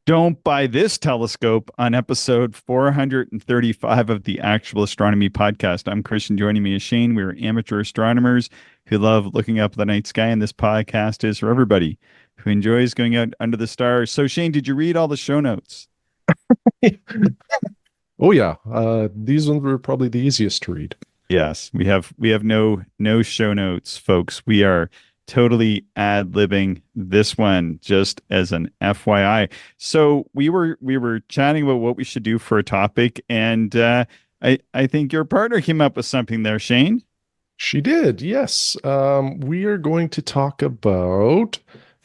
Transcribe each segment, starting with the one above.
Don't buy this telescope on episode 435 of the Actual Astronomy Podcast. I'm Christian. Joining me is Shane. We're amateur astronomers who love looking up at the night sky, and this podcast is for everybody who enjoys going out under the stars. So, Shane, did you read all the show notes? Oh yeah, these ones were probably the easiest to read. Yes, we have no show notes, folks. We are totally ad-libbing this one just as an FYI. So we were chatting about what we should do for a topic, and I think your partner came up with something there, Shane. She did, yes. We are going to talk about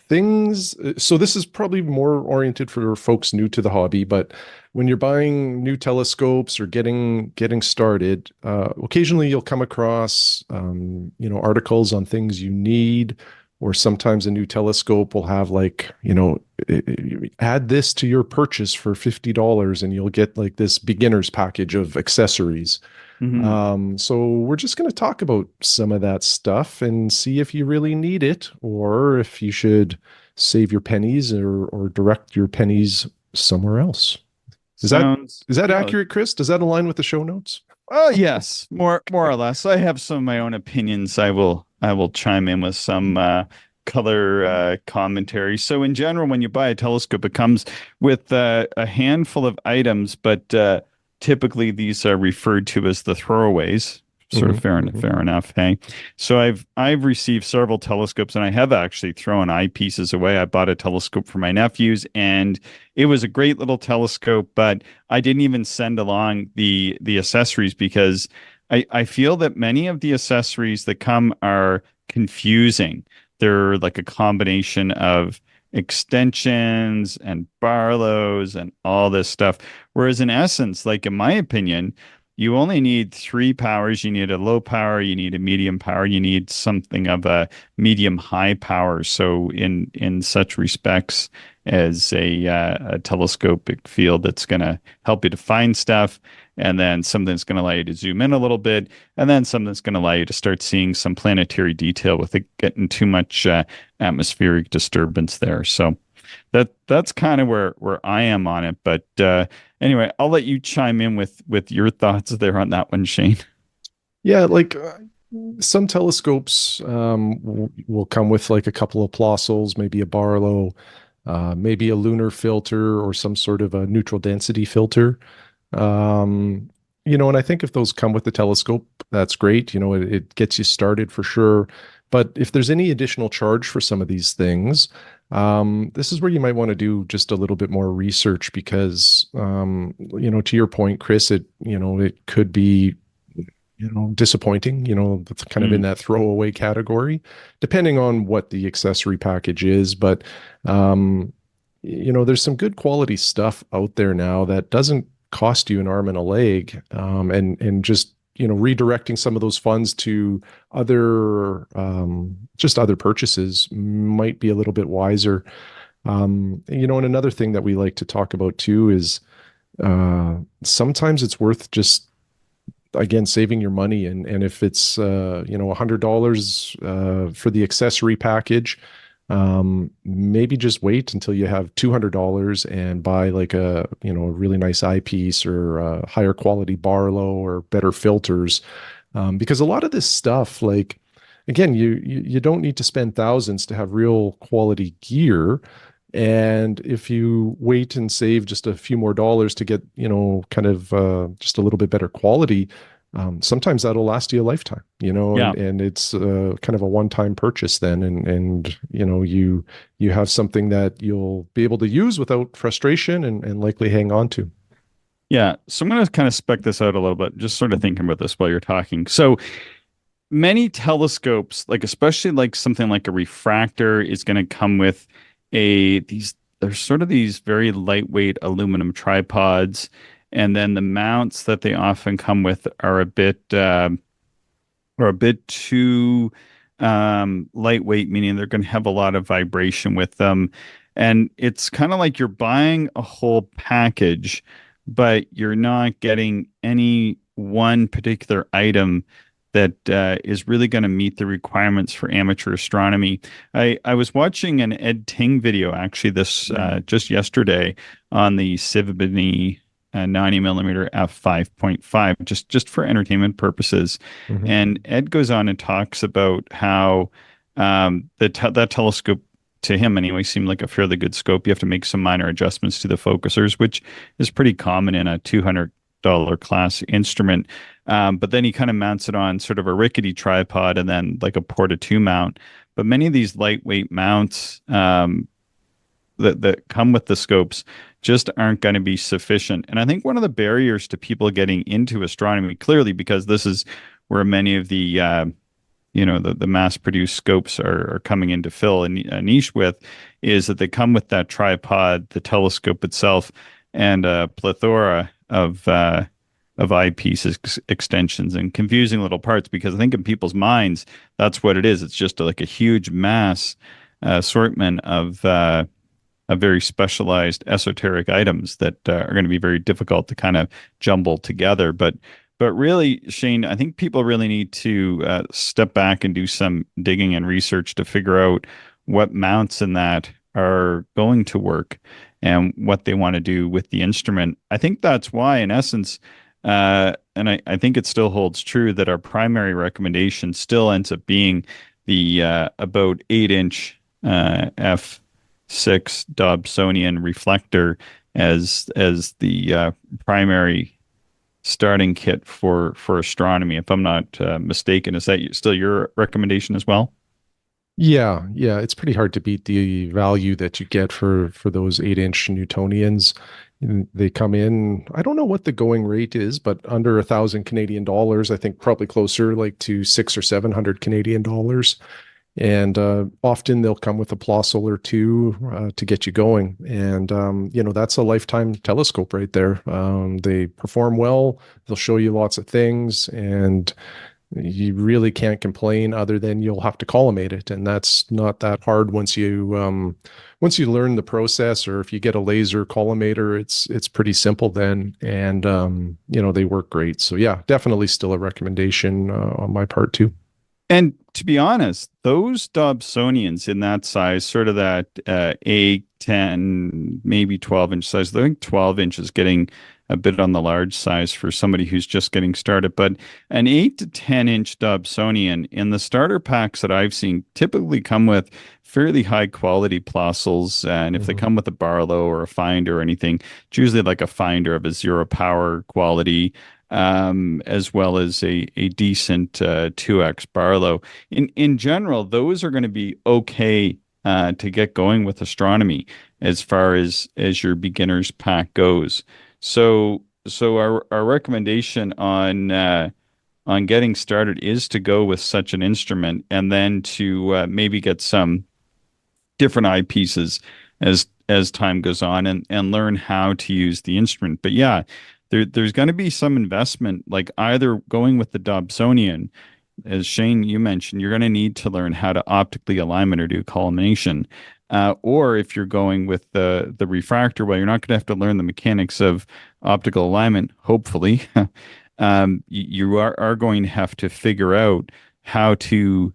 things. So this is probably more oriented for folks new to the hobby, but when you're buying new telescopes or getting started, occasionally you'll come across articles on things you need, or sometimes a new telescope will have like, add this to your purchase for $50 and you'll get like this beginner's package of accessories. Hmm. So we're just going to talk about some of that stuff and see if you really need it or if you should save your pennies or direct your pennies somewhere else. Is that Sounds is that yeah. accurate, Chris? Does that align with the show notes? Oh yes, more or less. I have some of my own opinions. I will chime in with some color commentary. So in general, when you buy a telescope, it comes with a handful of items, but typically these are referred to as the throwaways. Sort of Hmm. fair enough. Hey, so I've received several telescopes, and I have actually thrown eyepieces away. I bought a telescope for my nephews, and it was a great little telescope, but I didn't even send along the accessories because I feel that many of the accessories that come are confusing. They're like a combination of extensions and Barlows and all this stuff. Whereas in essence, like in my opinion, you only need three powers. You need a low power, you need a medium power, you need something of a medium high power. So in such respects as a telescopic field that's going to help you to find stuff, and then something that's going to allow you to zoom in a little bit, and then something that's going to allow you to start seeing some planetary detail with it getting too much atmospheric disturbance there. So that's kind of where I am on it. But anyway, I'll let you chime in with your thoughts there on that one, Shane. Yeah, like some telescopes will come with like a couple of Plossls, maybe a Barlow, maybe a lunar filter or some sort of a neutral density filter. Um, and I think if those come with the telescope, that's great. It gets you started for sure. But if there's any additional charge for some of these things, this is where you might want to do just a little bit more research because, to your point, Chris, it could be, disappointing, that's kind of in Mm. that throwaway category, depending on what the accessory package is. But, um, there's some good quality stuff out there now that doesn't cost you an arm and a leg, and just redirecting some of those funds to other just other purchases might be a little bit wiser. And another thing that we like to talk about too is sometimes it's worth just again saving your money, and if it's $100 for the accessory package, maybe just wait until you have $200 and buy like a really nice eyepiece or a higher quality Barlow or better filters, because a lot of this stuff, like again, you don't need to spend thousands to have real quality gear. And if you wait and save just a few more dollars to get, kind of just a little bit better quality, sometimes that'll last you a lifetime, Yeah. and it's kind of a one-time purchase then, and you have something that you'll be able to use without frustration and likely hang on to. Yeah. So I'm going to kind of spec this out a little bit, just sort of thinking about this while you're talking. So many telescopes, like especially like something like a refractor, is going to come with these there's sort of these very lightweight aluminum tripods, and then the mounts that they often come with are a bit too lightweight, meaning they're going to have a lot of vibration with them. And it's kind of like you're buying a whole package, but you're not getting any one particular item that is really going to meet the requirements for amateur astronomy. I was watching an Ed Ting video actually this just yesterday on the Sivbiny 90 millimeter f5.5, just for entertainment purposes. Mhm. And Ed goes on and talks about how that telescope, to him anyway, seemed like a fairly good scope. You have to make some minor adjustments to the focusers, which is pretty common in a $200 class instrument. But then he kind of mounts it on sort of a rickety tripod and then like a Porta 2 mount. But many of these lightweight mounts that come with the scopes just aren't going to be sufficient. And I think one of the barriers to people getting into astronomy, clearly, because this is where many of the mass-produced scopes are coming in to fill a niche with, is that they come with that tripod, the telescope itself, and a plethora of eyepiece extensions and confusing little parts. Because I think in people's minds, that's what it is. It's just like a huge mass assortment of very specialized esoteric items that are going to be very difficult to kind of jumble together. But really, Shane, I think people really need to step back and do some digging and research to figure out what mounts in that are going to work and what they want to do with the instrument. I think that's why, in essence, and I think it still holds true, that our primary recommendation still ends up being the about 8-inch f6 Dobsonian reflector as the primary starting kit for astronomy. If I'm not mistaken, is that still your recommendation as well? Yeah, yeah, it's pretty hard to beat the value that you get for those 8-inch Newtonians. And they come in, I don't know what the going rate is, but under 1,000 Canadian dollars. I think probably closer like to 600 or 700 Canadian dollars. And often they'll come with a Plössl or two to get you going. And that's a lifetime telescope right there. They perform well. They'll show you lots of things, and you really can't complain other than you'll have to collimate it, and that's not that hard once you learn the process. Or if you get a laser collimator, it's pretty simple then. And they work great. So yeah, definitely still a recommendation on my part too. And to be honest, those Dobsonians in that size, sort of that 8, 10, maybe 12-inch size, I think 12 inches getting a bit on the large size for somebody who's just getting started. But an 8 to 10-inch Dobsonian in the starter packs that I've seen typically come with fairly high quality Plössls. And if they Mhm. come with a Barlow or a Finder or anything, it's usually like a Finder of a zero power quality, as well as a decent 2X Barlow. In general, those are going to be okay to get going with astronomy as far as your beginner's pack goes. So our recommendation on getting started is to go with such an instrument, and then to maybe get some different eyepieces as time goes on, and learn how to use the instrument. But yeah, there's going to be some investment, like either going with the Dobsonian, as Shane, you mentioned, you're going to need to learn how to optically alignment or do collimation. Or if you're going with the refractor, well, you're not going to have to learn the mechanics of optical alignment, hopefully. You are going to have to figure out how to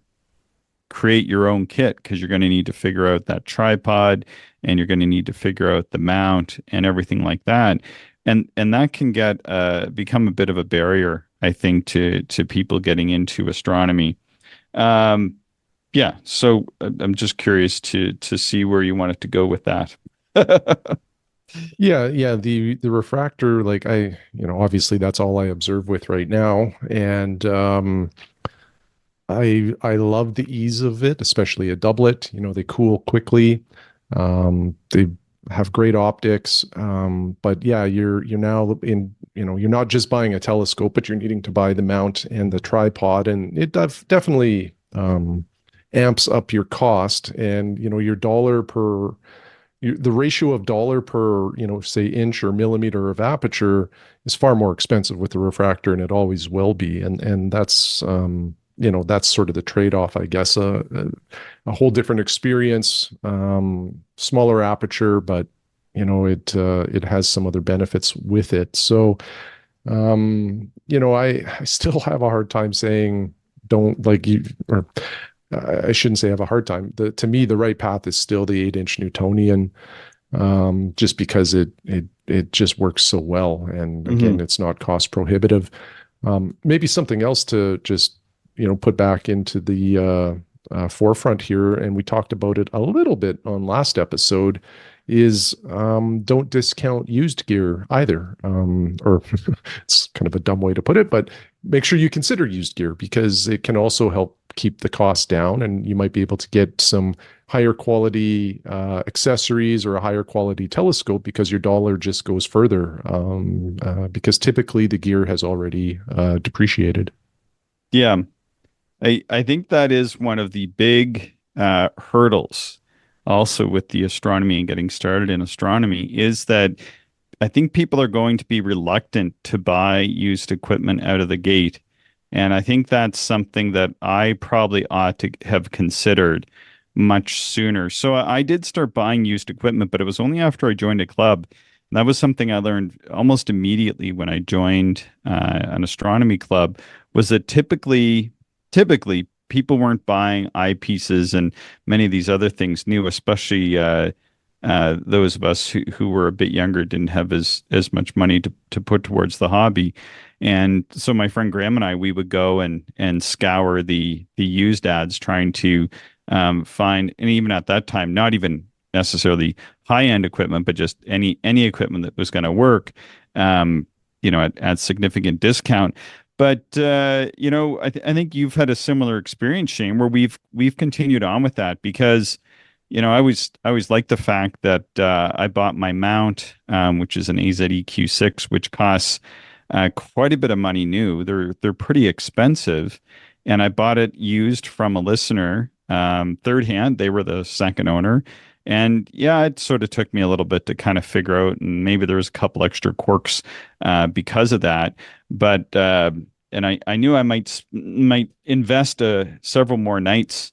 create your own kit, because you're going to need to figure out that tripod, and you're going to need to figure out the mount and everything like that. And that can get become a bit of a barrier, I think, to people getting into astronomy. Um, yeah, so I'm just curious to see where you want it to go with that. Yeah, yeah. The refractor, like obviously that's all I observe with right now, and I love the ease of it, especially a doublet. They cool quickly. They have great optics. But yeah, you're now in, you're not just buying a telescope, but you're needing to buy the mount and the tripod, and it definitely amps up your cost. And your dollar per the ratio of dollar per, say inch or millimeter of aperture is far more expensive with the refractor, and it always will be. And that's sort of the trade-off, I guess. A whole different experience, smaller aperture, but it has some other benefits with it. So I still have a hard time saying don't like you, or I shouldn't say have a hard time. To me, the right path is still the 8-inch Newtonian, just because it just works so well. And Hmm. again, it's not cost prohibitive. Maybe something else to just, put back into the forefront here, and we talked about it a little bit on last episode, is don't discount used gear either. Or it's kind of a dumb way to put it, but make sure you consider used gear because it can also help keep the cost down, and you might be able to get some higher quality accessories or a higher quality telescope because your dollar just goes further, because typically the gear has already depreciated. Yeah. I think that is one of the big hurdles also with the astronomy and getting started in astronomy is that I think people are going to be reluctant to buy used equipment out of the gate. And I think that's something that I probably ought to have considered much sooner. So I did start buying used equipment, but it was only after I joined a club. And that was something I learned almost immediately when I joined an astronomy club, was that typically people weren't buying eyepieces and many of these other things new, especially those of us who were a bit younger didn't have as much money to put towards the hobby. And so my friend Graham and I, we would go and scour the used ads trying to find, and even at that time, not even necessarily high-end equipment, but just any equipment that was going to work, at significant discount. But I think you've had a similar experience, Shane, where we've continued on with that because I always liked the fact that I bought my mount, which is an AZEQ6, which costs quite a bit of money new. They're pretty expensive, and I bought it used from a listener, third hand. They were the second owner, and yeah, it sort of took me a little bit to kind of figure out, and maybe there was a couple extra quirks because of that. But and I knew I might invest several more nights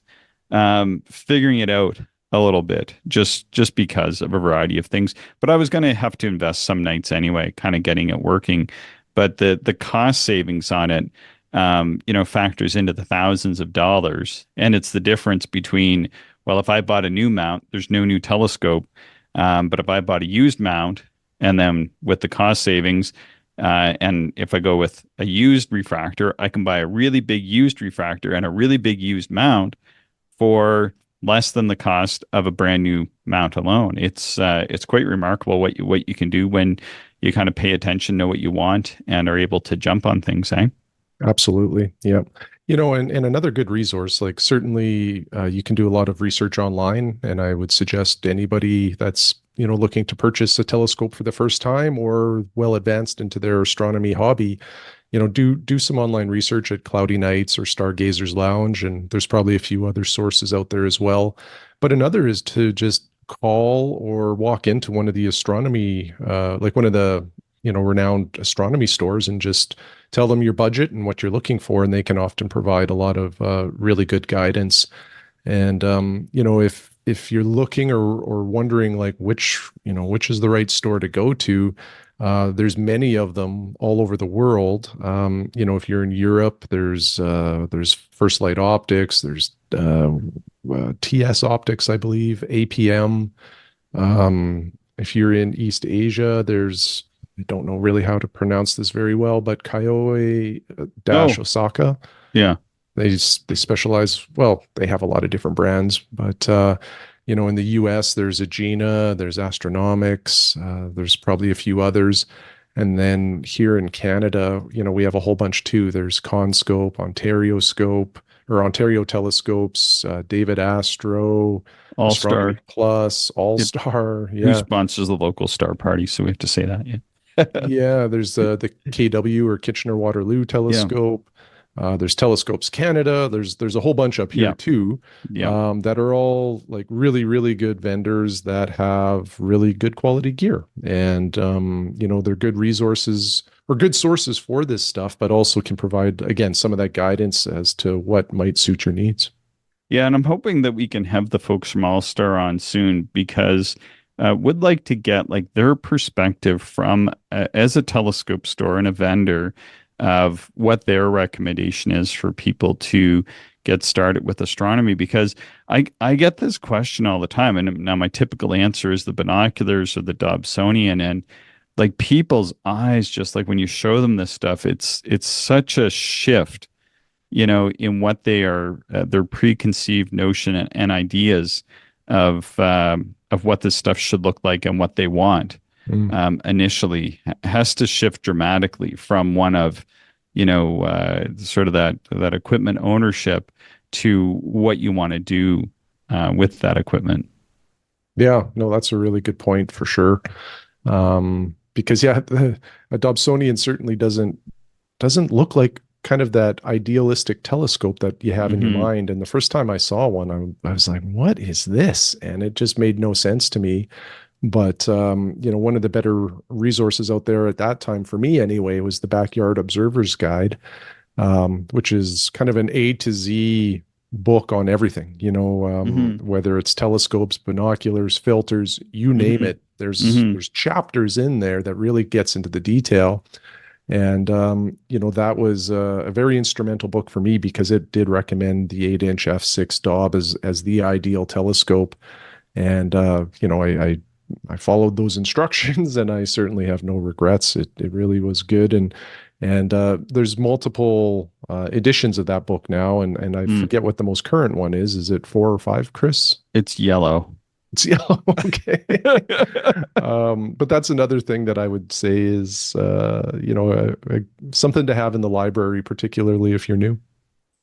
figuring it out a little bit, just because of a variety of things. But I was going to have to invest some nights anyway, kind of getting it working. But the cost savings on it, factors into the thousands of dollars, and it's the difference between, well, if I bought a new mount, there's no new telescope, but if I bought a used mount, and then with the cost savings, and if I go with a used refractor, I can buy a really big used refractor and a really big used mount for less than the cost of a brand new mount alone. It's quite remarkable what you can do when you kind of pay attention, know what you want, and are able to jump on things, eh? Absolutely. Yeah. And another good resource, like certainly you can do a lot of research online. And I would suggest anybody that's, looking to purchase a telescope for the first time or well advanced into their astronomy hobby, do some online research at Cloudy Nights or Stargazers Lounge. And there's probably a few other sources out there as well. But another is to just call or walk into one of the astronomy, like one of the, renowned astronomy stores and just tell them your budget and what you're looking for, and they can often provide a lot of really good guidance. And if you're looking or wondering like which is the right store to go to, there's many of them all over the world. If you're in Europe, there's First Light Optics, there's TS Optics, I believe, APM. If you're in East Asia, there's, I don't know really how to pronounce this very well, but Kyoei dash Oh, Osaka. yeah. They specialize, well, they have a lot of different brands, but in the US, there's Agena, there's Astronomics, there's probably a few others. And then here in Canada, we have a whole bunch too. There's ConScope, Ontario Scope, or Ontario Telescopes, David Astro, All Astronomy Star. Plus, All Yep. Star. Who Yeah. sponsors the local star party? So we have to say that. Yeah. Yeah, there's the KW or Kitchener Waterloo Yeah. telescope. There's Telescopes Canada. There's a whole bunch up here Yeah. too, Yeah. that are all like really really good vendors that have really good quality gear, and they're good resources or good sources for this stuff, but also can provide again some of that guidance as to what might suit your needs. Yeah, and I'm hoping that we can have the folks from All Star on soon because would like to get like their perspective from as a telescope store and a vendor. of what their recommendation is for people to get started with astronomy, because I get this question all the time, and now my typical answer is the binoculars or the Dobsonian, and like people's eyes, just like when you show them this stuff, it's such a shift, in what they are, their preconceived notion and ideas of what this stuff should look like and what they want. Mm. Initially has to shift dramatically from one of, sort of that equipment ownership to what you want to do with that equipment. Yeah, no, that's a really good point for sure. Because yeah, a Dobsonian certainly doesn't look like kind of that idealistic telescope that you have in your Hmm. mind. And the first time I saw one, I was like, "What is this?" And it just made no sense to me. But one of the better resources out there at that time for me anyway was the Backyard Observer's Guide, which is kind of an A to Z book on everything, Hmm. whether it's telescopes, binoculars, filters, you name Hmm. it. There's Hmm. there's chapters in there that really gets into the detail. And that was a very instrumental book for me because it did recommend the 8-inch f6 Dob as the ideal telescope. And I followed those instructions, and I certainly have no regrets. It really was good, and there's multiple editions of that book now, and I Mm. forget what the most current one is. Is it 4 or 5, Chris? It's yellow. It's yellow. Okay. But that's another thing that I would say is something to have in the library, particularly if you're new.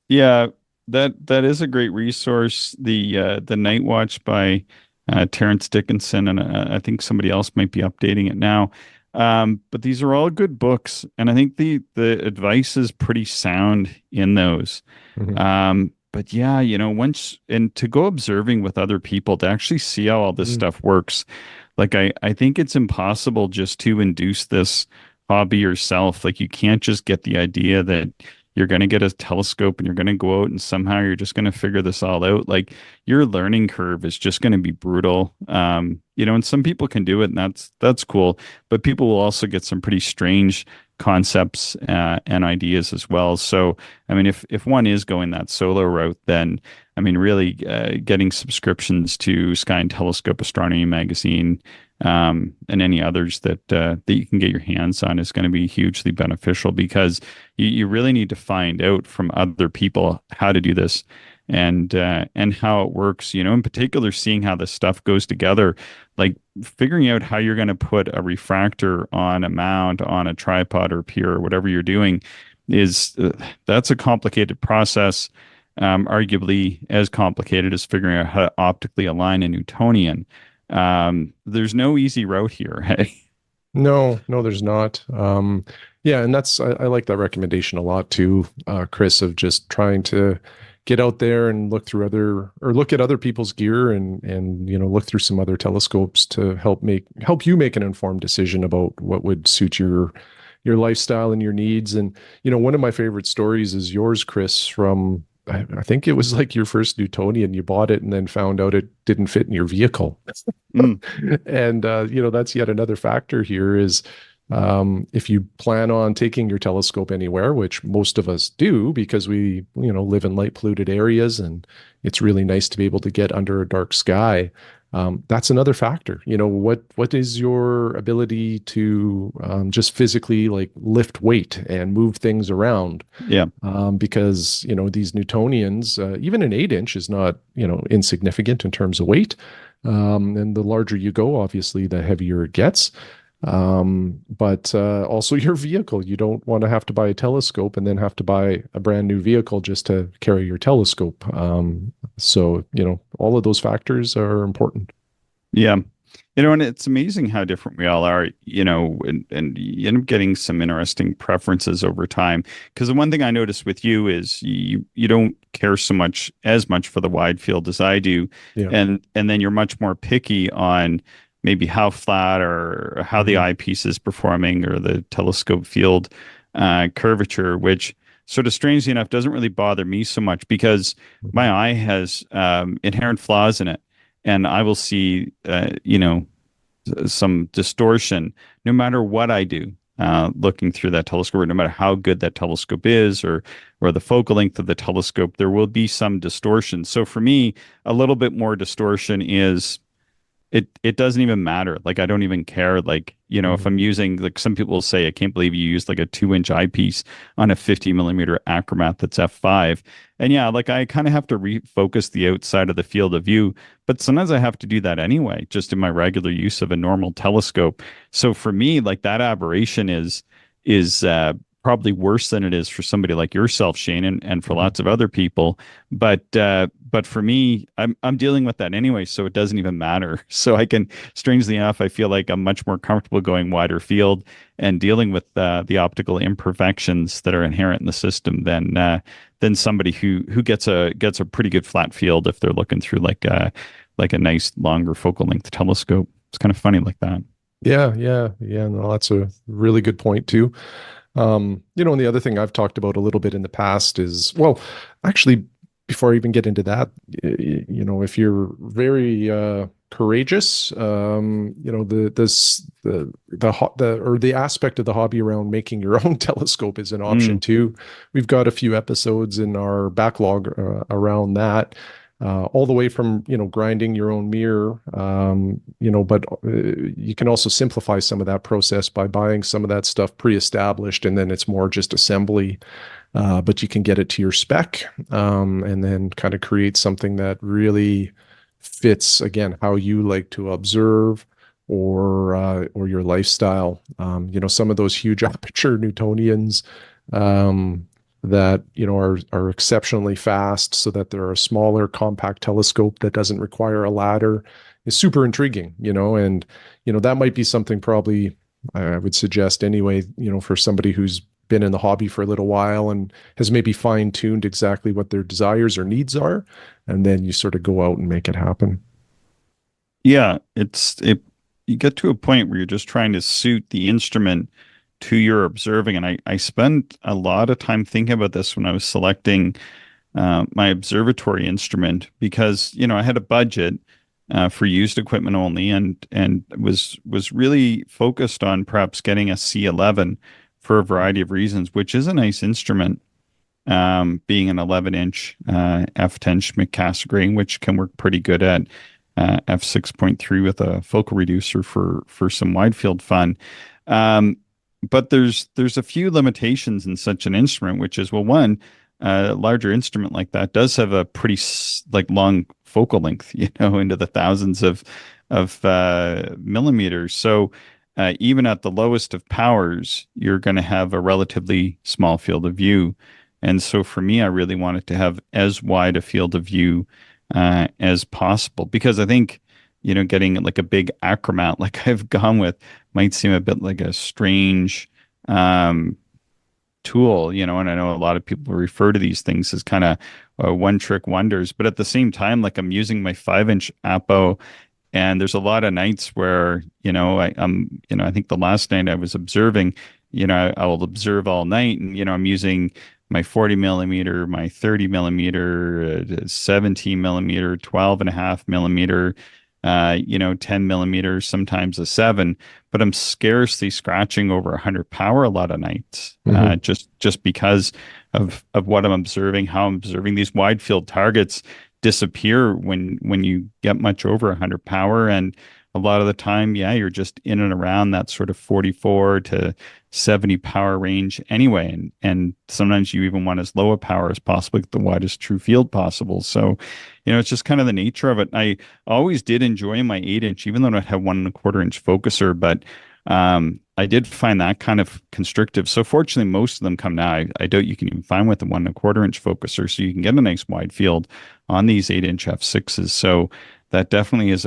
Yeah, that is a great resource. The Night Watch by Terrence Dickinson, and I think somebody else might be updating it now. But these are all good books, and I think the advice is pretty sound in those. Mhm. But yeah, once and to go observing with other people to actually see how all this Mm. stuff works, like I think it's impossible just to induce this hobby yourself. Like you can't just get the idea that you're going to get a telescope and you're going to go out and somehow you're just going to figure this all out. Like your learning curve is just going to be brutal. And some people can do it, and that's cool. But people will also get some pretty strange concepts and ideas as well. So, I mean, if one is going that solo route, then I mean, really getting subscriptions to Sky and Telescope Astronomy Magazine, and any others that you can get your hands on is going to be hugely beneficial, because you really need to find out from other people how to do this and how it works. In particular, seeing how this stuff goes together, like figuring out how you're going to put a refractor on a mount on a tripod or pier or whatever you're doing is that's a complicated process. Arguably as complicated as figuring out how to optically align a Newtonian. There's no easy route here. Hey. No, no, there's not. Yeah, and I like that recommendation a lot too, Chris, of just trying to get out there and look at other people's gear and look through some other telescopes to help you make an informed decision about what would suit your lifestyle and your needs. And one of my favorite stories is yours, Chris, from I think it was like your first Newtonian. You bought it and then found out it didn't fit in your vehicle. Mm, And that's yet another factor here is if you plan on taking your telescope anywhere, which most of us do because we live in light polluted areas and it's really nice to be able to get under a dark sky. That's another factor. What is your ability to just physically like lift weight and move things around? yeah. Because these Newtonians, even an 8-inch is not insignificant in terms of weight. And the larger you go, obviously, the heavier it gets. But also your vehicle. You don't want to have to buy a telescope and then have to buy a brand new vehicle just to carry your telescope. So all of those factors are important. Yeah. And it's amazing how different we all are, and you end up getting some interesting preferences over time. Because the one thing I noticed with you is you don't care as much for the wide field as I do. Yeah. And then you're much more picky on maybe how flat or how the Mhm. eyepiece is performing or the telescope field curvature, which sort of strangely enough doesn't really bother me so much because my eye has inherent flaws in it. And I will see, some distortion no matter what I do. looking through that telescope, no matter how good that telescope is or the focal length of the telescope, there will be some distortion. So for me, a little bit more distortion is it doesn't even matter. Like I don't even care. Like, if Mhm. I'm using, like, some people will say, I can't believe you used like a 2-inch eyepiece on a 50 millimeter achromat that's f5. And yeah, like I kind of have to refocus the outside of the field of view, but sometimes I have to do that anyway, just in my regular use of a normal telescope. So for me, like that aberration is probably worse than it is for somebody like yourself, Shane, and for Mhm. lots of other people. But for me, I'm dealing with that anyway, so it doesn't even matter. So I can, strangely enough, I feel like I'm much more comfortable going wider field and dealing with the optical imperfections that are inherent in the system than somebody who gets a pretty good flat field if they're looking through like a nice longer focal length telescope. It's kind of funny like that. Yeah, yeah, yeah. No, that's a really good point too. And the other thing I've talked about a little bit in the past is, well, actually, before I even get into that, if you're very courageous, the aspect of the hobby around making your own telescope is an option Mm, too. We've got a few episodes in our backlog around that. All the way from grinding your own mirror, but you can also simplify some of that process by buying some of that stuff pre-established, and then it's more just assembly. But you can get it to your spec, and then kind of create something that really fits, again, how you like to observe or your lifestyle. Some of those huge aperture Newtonians. That are exceptionally fast, so that they're a smaller compact telescope that doesn't require a ladder, is super intriguing. And that might be something, probably I would suggest anyway, for somebody who's been in the hobby for a little while and has maybe fine-tuned exactly what their desires or needs are, and then you sort of go out and make it happen. yeah, you get to a point where you're just trying to suit the instrument to your observing. And I spent a lot of time thinking about this when I was selecting my observatory instrument because, I had a budget for used equipment only and was really focused on perhaps getting a C11 for a variety of reasons, which is a nice instrument, being an 11-inch f10 Schmidt Cassegrain, which can work pretty good at f6.3 with a focal reducer for some wide field fun. Um, but there's a few limitations in such an instrument, which is, well, one, a larger instrument like that does have a pretty like long focal length, into the thousands of millimeters. So even at the lowest of powers, you're going to have a relatively small field of view. And so for me, I really wanted to have as wide a field of view as possible because I think, getting like a big achromat like I've gone with might seem a bit like a strange um, tool, and I know a lot of people refer to these things as kind of one trick wonders, but at the same time, like I'm using my 5-inch Apo, and there's a lot of nights where, I think the last night I was observing, I will observe all night and, I'm using my 40 millimeter, my 30 millimeter, 17 millimeter, 12.5 millimeter, 10 millimeters, sometimes a 7, but I'm scarcely scratching over 100 power a lot of nights, Mhm. just because of what I'm observing, how I'm observing these wide field targets disappear when you get much over 100 power. And a lot of the time, yeah, you're just in and around that sort of 44 to 70 power range anyway. And sometimes you even want as low a power as possible, the widest true field possible. So, it's just kind of the nature of it. I always did enjoy my 8-inch, even though I had 1.25-inch focuser, but I did find that kind of constrictive. So fortunately, most of them come now. I doubt you can even find with the 1.25-inch focuser, so you can get a nice wide field on these 8-inch f6s. So that definitely is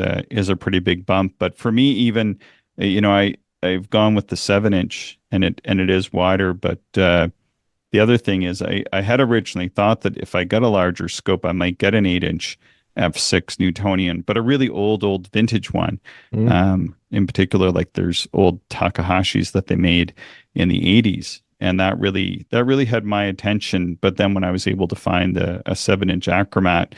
a pretty big bump. But for me, even I've gone with the 7-inch, and it is wider. But the other thing is, I had originally thought that if I got a larger scope, I might get an 8-inch f6 Newtonian, but a really old vintage one. Mm. In particular, like there's old Takahashis that they made in the 80s. And that really had my attention. But then when I was able to find a 7-inch achromat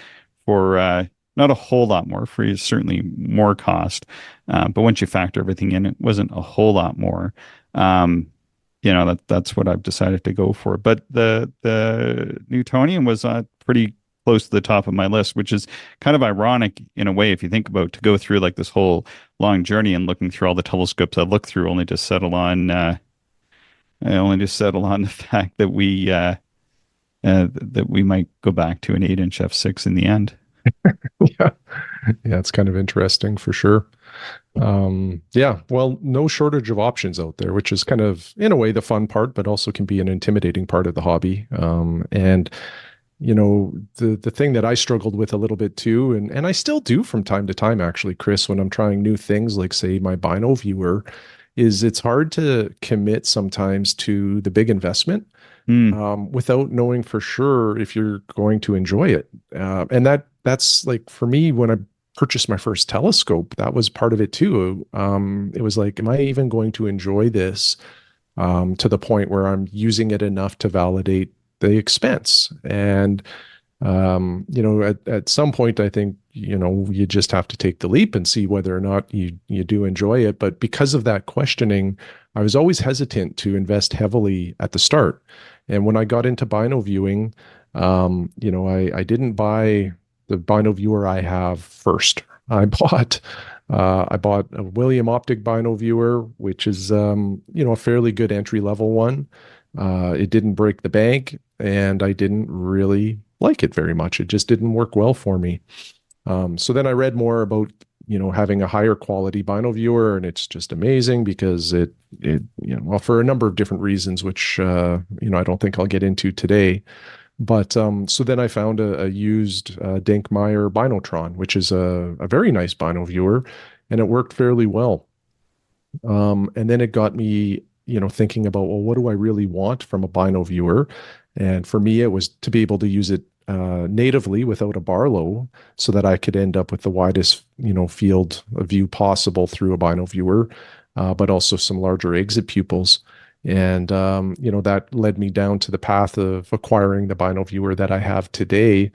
for not a whole lot more, for certainly more cost, but once you factor everything in, it wasn't a whole lot more. that's what I've decided to go for. But the Newtonian was pretty close to the top of my list, which is kind of ironic in a way if you think about to go through like this whole long journey and looking through all the telescopes I've looked through, only to settle on the fact that we might go back to an 8-inch f6 in the end. Yeah. Yeah, it's kind of interesting for sure. Yeah, well, no shortage of options out there, which is kind of, in a way, the fun part, but also can be an intimidating part of the hobby. And the thing that I struggled with a little bit too, and I still do from time to time, actually, Chris, when I'm trying new things, like say my Bino viewer, is it's hard to commit sometimes to the big investment Mm, without knowing for sure if you're going to enjoy it. And that's like for me when I purchased my first telescope, that was part of it too. It was like, am I even going to enjoy this to the point where I'm using it enough to validate the expense? And at some point, I think you just have to take the leap and see whether or not you do enjoy it. But because of that questioning, I was always hesitant to invest heavily at the start. And when I got into bino viewing, I didn't buy the bino viewer I have first. I bought a William Optic bino viewer, which is a fairly good entry level one. It didn't break the bank, and I didn't really like it very much. It just didn't work well for me. So then I read more about having a higher quality bino viewer, and it's just amazing because well, for a number of different reasons, which I don't think I'll get into today. But so then I found a used Denkmeyer Binotron, which is a very nice bino viewer, and it worked fairly well. And then it got me, thinking about, well, what do I really want from a bino viewer? And for me, it was to be able to use it natively without a Barlow, so that I could end up with the widest, field of view possible through a bino viewer, but also some larger exit pupils. And that led me down to the path of acquiring the bino viewer that I have today.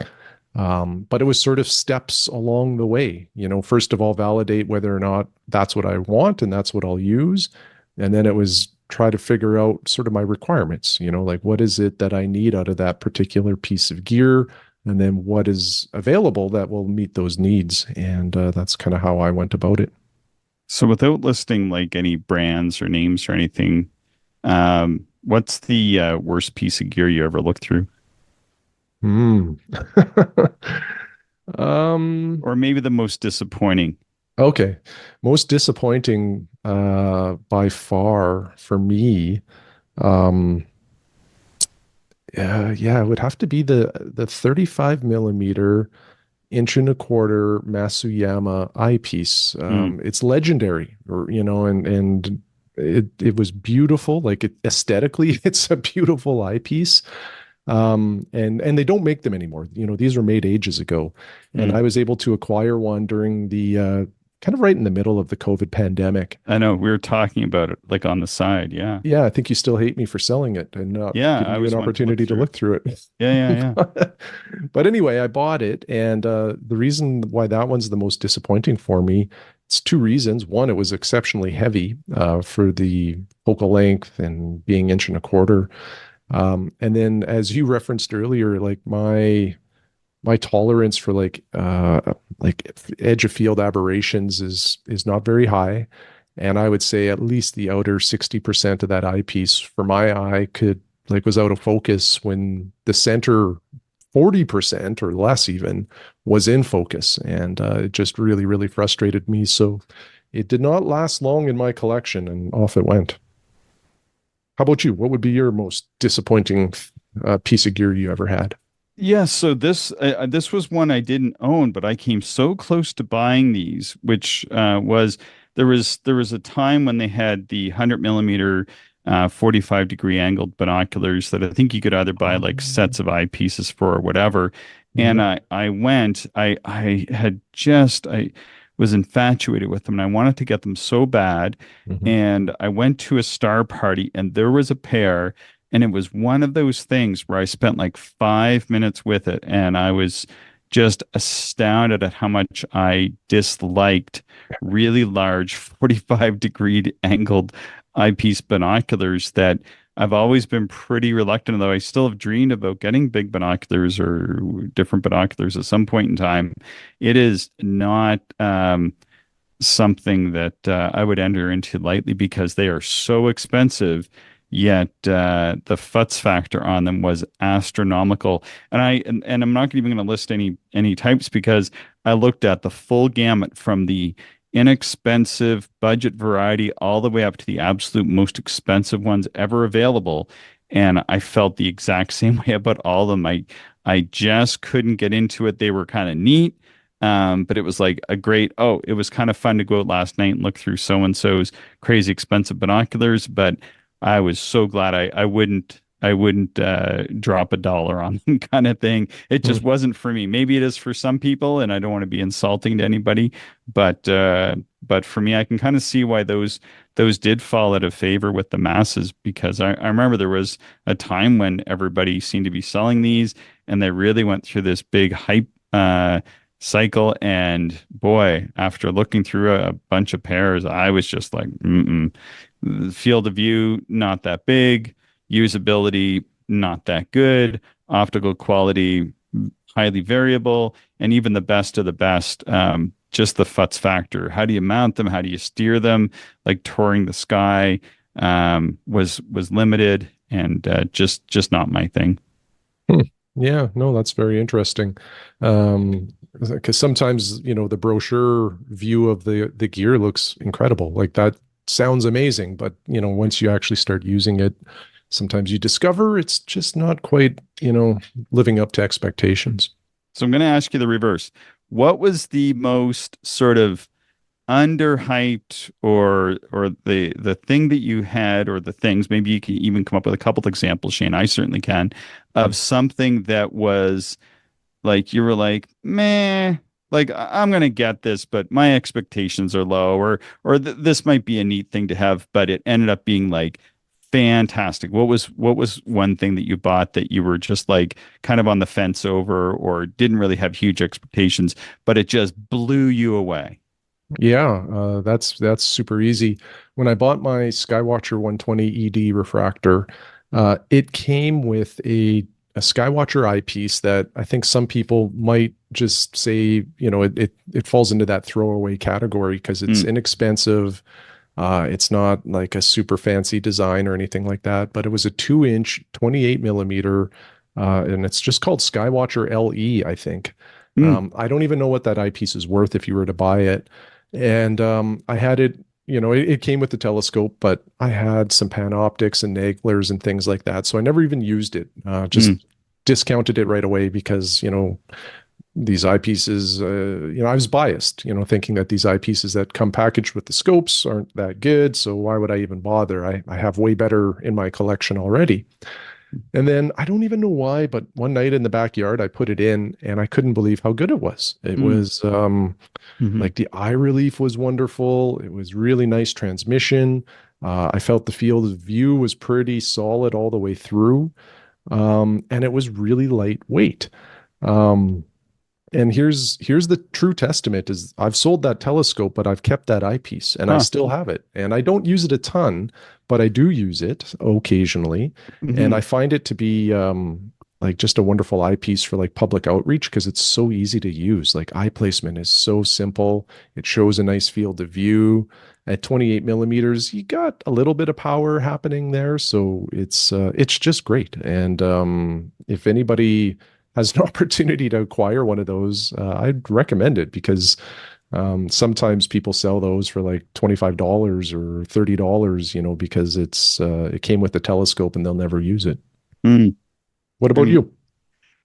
But it was sort of steps along the way. First of all, validate whether or not that's what I want and that's what I'll use. And then it was try to figure out sort of my requirements, like what is it that I need out of that particular piece of gear? And then what is available that will meet those needs. And that's kind of how I went about it. so without listing like any brands or names or anything, what's the worst piece of gear you ever looked through? Hmm. um, Or maybe the most disappointing? okay. Most disappointing by far for me. Um, yeah, it would have to be the 35 millimeter inch and a quarter Masuyama eyepiece. Mm, It's legendary, and it was beautiful. Like aesthetically, it's a beautiful eyepiece. And they don't make them anymore. These were made ages ago, and mm. I was able to acquire one during the kind of right in the middle of the COVID pandemic. I know we were talking about it like on the side. Yeah. Yeah, I think you still hate me for selling it and not Yeah. giving I you an was wanting to look opportunity to through it. look through it. Yeah. Yeah. Yeah. But anyway, I bought it, and the reason why that one's the most disappointing for me, it's two reasons. One, it was exceptionally heavy for the focal length and being inch and a quarter. And then, as you referenced earlier, like my tolerance for like edge of field aberrations is not very high. And I would say at least the outer 60% of that eyepiece for my eye could like was out of focus when the center 40% or less even was in focus. And it just really, really frustrated me. So it did not last long in my collection, and off it went. How about you? What would be your most disappointing piece of gear you ever had? Yeah, so this was one I didn't own, but I came so close to buying these, which was there was a time when they had the 100 millimeter 45-degree angled binoculars that I think you could either buy like sets of eyepieces for or whatever. And Yeah. I was infatuated with them and I wanted to get them so bad. Mhm. And I went to a star party and there was a pair. And it was one of those things where I spent like 5 minutes with it, and I was just astounded at how much I disliked really large 45 degree angled eyepiece binoculars that I've always been pretty reluctant, though I still have dreamed about getting big binoculars or different binoculars at some point in time. It is not something that I would enter into lightly because they are so expensive. Yet the futz factor on them was astronomical, and I'm not even going to list any types because I looked at the full gamut from the inexpensive budget variety all the way up to the absolute most expensive ones ever available, and I felt the exact same way about all of them. I just couldn't get into it. They were kind of neat. But it was like it was kind of fun to go out last night and look through so and so's crazy expensive binoculars. But I was so glad I wouldn't drop a dollar on them kind of thing. It just Mm. wasn't for me. Maybe it is for some people, and I don't want to be insulting to anybody, but for me, I can kind of see why those did fall out of favor with the masses because I remember there was a time when everybody seemed to be selling these, and they really went through this big hype cycle. And boy, after looking through a bunch of pairs, I was just like, mm-mm. The field of view, not that big. Usability, not that good. Optical quality, highly variable. And even the best of the best, just the futz factor. How do you mount them? How do you steer them? Like touring the sky was limited and just not my thing. Hmm. Yeah, no, that's very interesting. Because sometimes, the brochure view of the gear looks incredible. Like that sounds amazing, but once you actually start using it, sometimes you discover it's just not quite, living up to expectations. So I'm going to ask you the reverse. What was the most sort of underhyped or the thing that you had or the things, maybe you can even come up with a couple of examples, Shane, I certainly can, of something that was like you were like, meh, like I'm gonna get this, but my expectations are low, or this might be a neat thing to have, but it ended up being like fantastic. What was one thing that you bought that you were just like kind of on the fence over or didn't really have huge expectations, but it just blew you away? Yeah, that's super easy. When I bought my Skywatcher 120 ED refractor, it came with a Skywatcher eyepiece that I think some people might just say, it falls into that throwaway category because it's Mm, inexpensive. It's not like a super fancy design or anything like that, but it was a 2-inch, 28 millimeter, and it's just called Skywatcher LE, I think. mm, I don't even know what that eyepiece is worth if you were to buy it. And I had it, it came with the telescope, but I had some Panoptics and Naglers and things like that. So I never even used it. mm, Just discounted it right away because, these eyepieces, I was biased, thinking that these eyepieces that come packaged with the scopes aren't that good. So why would I even bother? I have way better in my collection already. And then I don't even know why, but one night in the backyard, I put it in and I couldn't believe how good it was. It mm, was mhm, like the eye relief was wonderful. It was really nice transmission. I felt the field of view was pretty solid all the way through. And it was really lightweight. Um, and here's the true testament is I've sold that telescope, but I've kept that eyepiece and I huh, still have it. And I don't use it a ton, but I do use it occasionally. And mhm, I find it to be like just a wonderful eyepiece for like public outreach because it's so easy to use. Like eye placement is so simple. It shows a nice field of view. At 28 millimeters, you got a little bit of power happening there. So it's just great. And if anybody has an opportunity to acquire one of those, I'd recommend it because sometimes people sell those for like $25 or $30, because it came with the telescope and they'll never use it. mm. What about Pretty. you?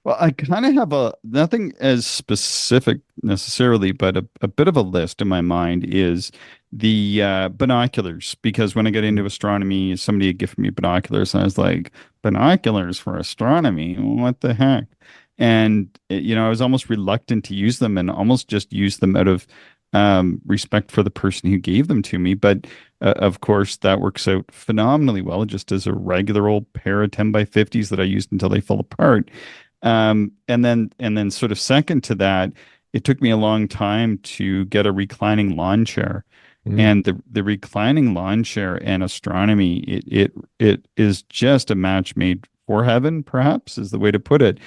Well, I kind of have a nothing as specific necessarily, but a bit of a list in my mind is the binoculars. Because when I got into astronomy, somebody had gifted me binoculars, and I was like, binoculars for astronomy? What the heck? And I was almost reluctant to use them, and almost just used them out of respect for the person who gave them to me. But of course, that works out phenomenally well, just as a regular old pair of 10 by 50s that I used until they fell apart. And then sort of second to that, it took me a long time to get a reclining lawn chair. Mm. And the reclining lawn chair and astronomy, it is just a match made for heaven, perhaps is the way to put it.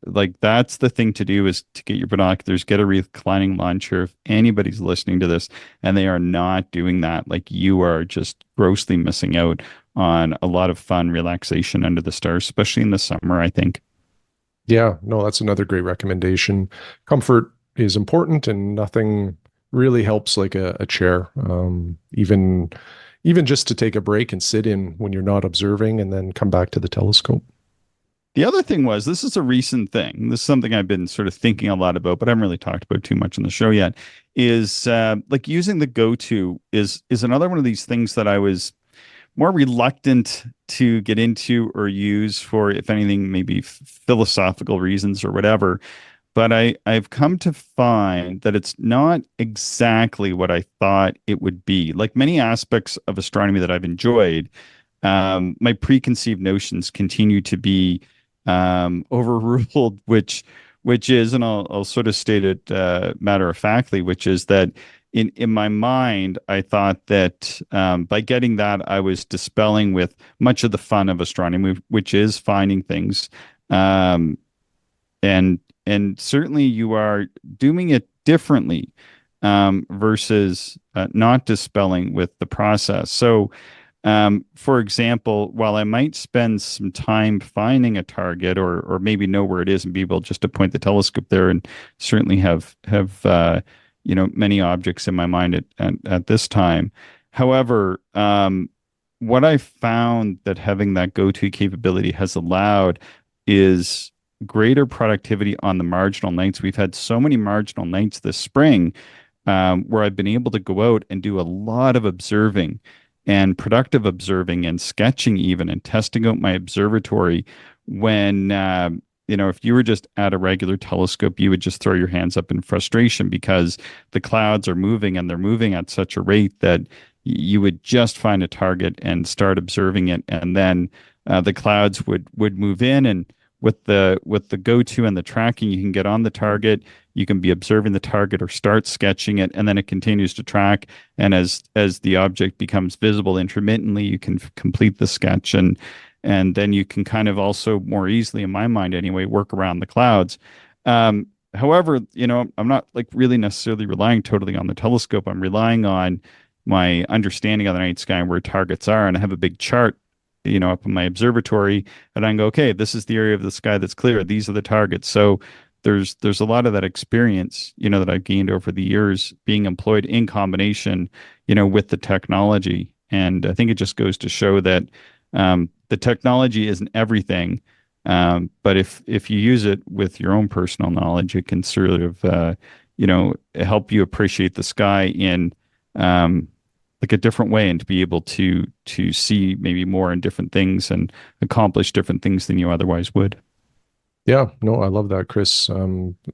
Like that's the thing to do is to get your binoculars, get a reclining lawn chair. If anybody's listening to this and they are not doing that, like you are just grossly missing out on a lot of fun relaxation under the stars, especially in the summer, I think. Yeah, no, that's another great recommendation. Comfort is important, and nothing really helps like a chair. Even just to take a break and sit in when you're not observing, and then come back to the telescope. The other thing was, this is a recent thing. This is something I've been sort of thinking a lot about, but I haven't really talked about too much on the show yet. Is like using the go-to is another one of these things that I was more reluctant to get into or use for, if anything, maybe philosophical reasons or whatever. But I've come to find that it's not exactly what I thought it would be. Like many aspects of astronomy that I've enjoyed, my preconceived notions continue to be overruled, which is, and I'll sort of state it matter of factly, which is that in my mind, I thought that by getting that, I was dispelling with much of the fun of astronomy, which is finding things. Um, and and certainly you are doing it differently versus not dispelling with the process. So, for example, while I might spend some time finding a target or maybe know where it is and be able just to point the telescope there and certainly have many objects in my mind at this time. However, what I found that having that go-to capability has allowed is greater productivity on the marginal nights. We've had so many marginal nights this spring where I've been able to go out and do a lot of observing and productive observing and sketching even and testing out my observatory when if you were just at a regular telescope, you would just throw your hands up in frustration because the clouds are moving and they're moving at such a rate that you would just find a target and start observing it, and then the clouds would move in, and with the go-to and the tracking, you can get on the target, you can be observing the target or start sketching it, and then it continues to track. And as the object becomes visible intermittently, you can complete the sketch, and then you can kind of also more easily, in my mind anyway, work around the clouds. However, I'm not like really necessarily relying totally on the telescope. I'm relying on my understanding of the night sky and where targets are, and I have a big chart up in my observatory, and I can go, okay, this is the area of the sky that's clear. These are the targets. So there's a lot of that experience, that I've gained over the years being employed in combination, with the technology. And I think it just goes to show that the technology isn't everything, but if you use it with your own personal knowledge, it can sort of help you appreciate the sky in like a different way, and to be able to see maybe more in different things and accomplish different things than you otherwise would. Yeah, no, I love that, Chris.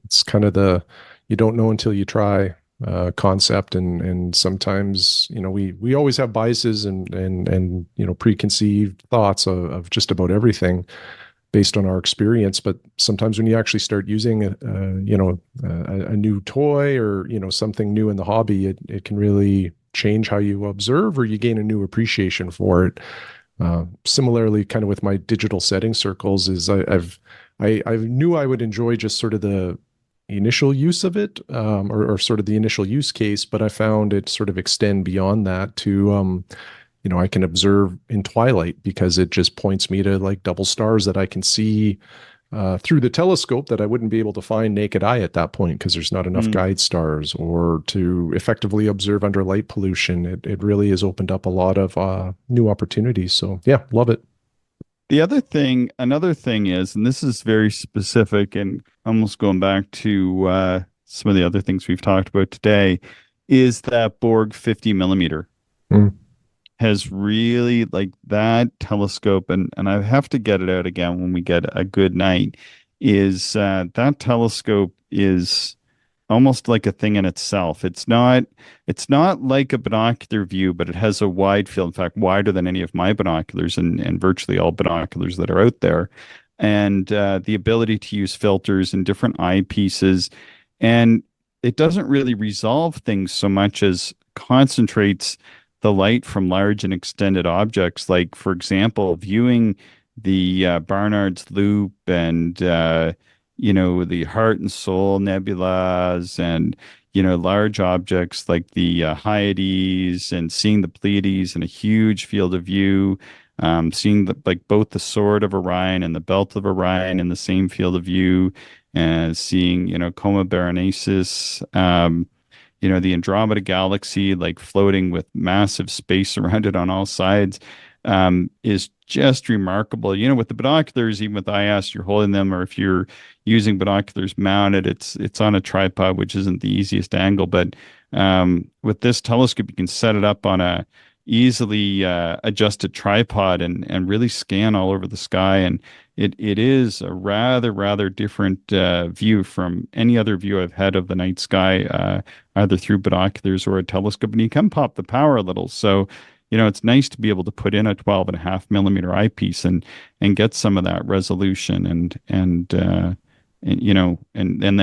It's kind of the you don't know until you try concept, and sometimes we always have biases and preconceived thoughts of just about everything based on our experience. But sometimes when you actually start using a new toy or something new in the hobby, it can really change how you observe, or you gain a new appreciation for it. Similarly, kind of with my digital setting circles, is I knew I would enjoy just sort of the initial use of it, or sort of the initial use case, but I found it sort of extend beyond that to I can observe in twilight because it just points me to like double stars that I can see through the telescope that I wouldn't be able to find naked eye at that point because there's not enough Mm. guide stars, or to effectively observe under light pollution. It really has opened up a lot of new opportunities. So yeah, love it. Another thing is, and this is very specific and almost going back to some of the other things we've talked about today, is that Borg 50 millimeter Mm. has really, like, that telescope, and I have to get it out again when we get a good night, is that telescope is almost like a thing in itself. It's not like a binocular view, but it has a wide field, in fact, wider than any of my binoculars and virtually all binoculars that are out there. And the ability to use filters and different eyepieces. And it doesn't really resolve things so much as concentrates the light from large and extended objects. Like, for example, viewing the Barnard's Loop and the Heart and Soul nebulas, and large objects like the Hyades, and seeing the Pleiades in a huge field of view, seeing both the Sword of Orion and the Belt of Orion in the same field of view, and seeing Coma Berenices, the Andromeda Galaxy, like floating with massive space around it on all sides, is just remarkable. With the binoculars, even with IS, you're holding them, or if you're using binoculars mounted, it's on a tripod, which isn't the easiest angle. But with this telescope, you can set it up on a easily adjusted tripod and really scan all over the sky. And it is a rather different view from any other view I've had of the night sky, either through binoculars or a telescope. And you can pop the power a little. So, it's nice to be able to put in a 12.5 millimeter eyepiece and get some of that resolution and then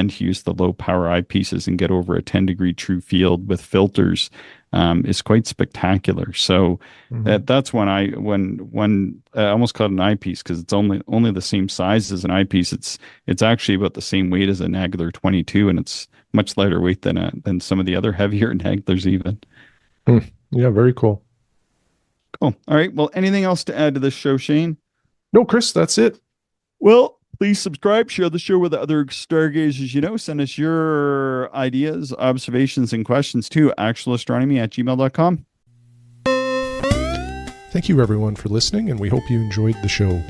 to use the low power eyepieces and get over a 10-degree true field with filters is quite spectacular. So that's when I almost call it an eyepiece, because it's only the same size as an eyepiece. It's actually about the same weight as a Nagler 22, and it's much lighter weight than some of the other heavier Naglers even. Yeah, very cool. Cool. All right. Well, anything else to add to this show, Shane? No, Chris, that's it. Well, please subscribe, share the show with other stargazers. Send us your ideas, observations, and questions to actualastronomy@gmail.com. Thank you, everyone, for listening, and we hope you enjoyed the show.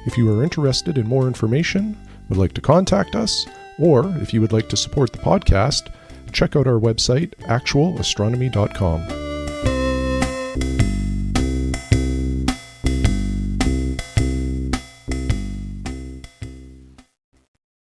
If you are interested in more information, would like to contact us, or if you would like to support the podcast, check out our website, actualastronomy.com.